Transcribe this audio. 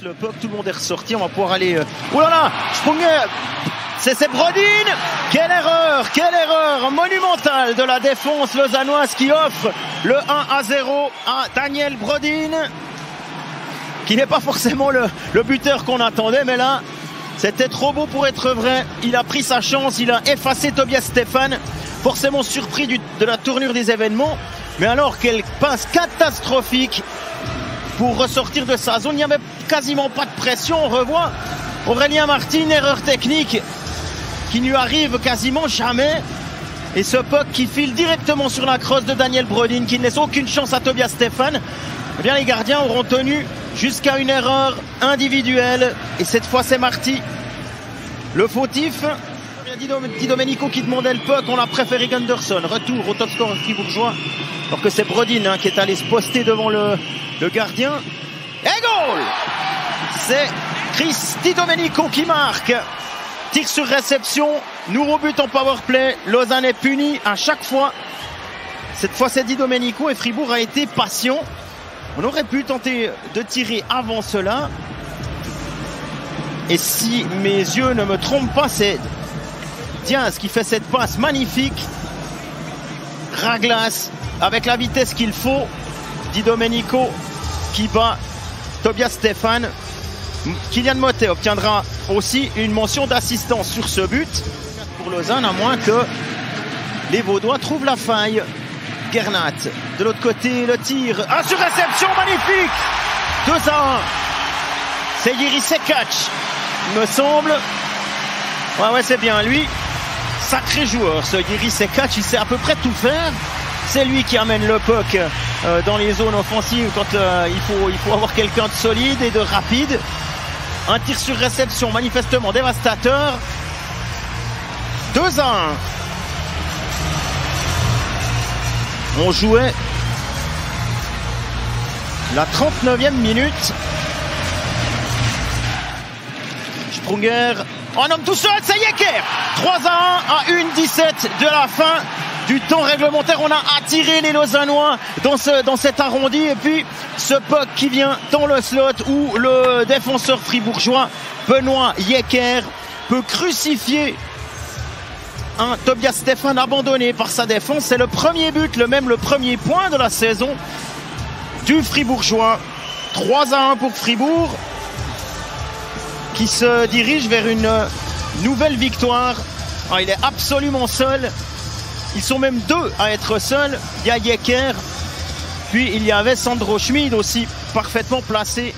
le puck, tout le monde est ressorti, on va pouvoir aller... Oh là là, Sprunger, c'est Brodin. Quelle erreur monumentale de la défense lausannoise qui offre le 1-0 à Daniel Brodin, qui n'est pas forcément le buteur qu'on attendait, mais là, c'était trop beau pour être vrai. Il a pris sa chance, il a effacé Tobias Stefan, forcément surpris de la tournure des événements. Mais alors, quelle passe catastrophique pour ressortir de sa zone. Il n'y avait quasiment pas de pression. On revoit Aurélien Martin, erreur technique qui ne lui arrive quasiment jamais. Et ce puck qui file directement sur la crosse de Daniel Brodin, qui ne laisse aucune chance à Tobias Stefan. Eh bien, les gardiens auront tenu jusqu'à une erreur individuelle. Et cette fois, c'est Marty, le fautif. Di Domenico qui demandait le puck, on a préféré Gunderson. Retour au top score fribourgeois, alors que c'est Brodin qui est allé se poster devant le gardien. Et goal! C'est Chris Di Domenico qui marque. Tir sur réception, nouveau but en powerplay. Lausanne est puni à chaque fois. Cette fois, c'est Di Domenico et Fribourg a été patient. On aurait pu tenter de tirer avant cela. Et si mes yeux ne me trompent pas, c'est Diaz qui fait cette passe magnifique. Raglas avec la vitesse qu'il faut. Di Domenico qui bat Tobias Stefan. Kylian Motet obtiendra aussi une mention d'assistance sur ce but pour Lausanne, à moins que les Vaudois trouvent la faille. Gernat de l'autre côté, le tir sur réception magnifique. 2-1. C'est Jiří Sekac, il me semble. Ouais, c'est bien lui. Sacré joueur, ce Jiří Sekac, il sait à peu près tout faire. C'est lui qui amène le puck dans les zones offensives quand il faut avoir quelqu'un de solide et de rapide. Un tir sur réception manifestement dévastateur. 2-1. On jouait la 39e minute. Sprunger en homme tout seul, c'est Yecker. 3-1 à 1:17 de la fin du temps réglementaire. On a attiré les Lausannois dans cet arrondi. Et puis ce puck qui vient dans le slot où le défenseur fribourgeois Benoît Yecker peut crucifier un Tobias Stefan abandonné par sa défense. C'est le premier but, le premier point de la saison du Fribourgeois. 3-1 pour Fribourg, qui se dirige vers une nouvelle victoire. Il est absolument seul. Ils sont même deux à être seuls. Il y a Yecker, puis il y avait Sandro Schmid aussi, parfaitement placé.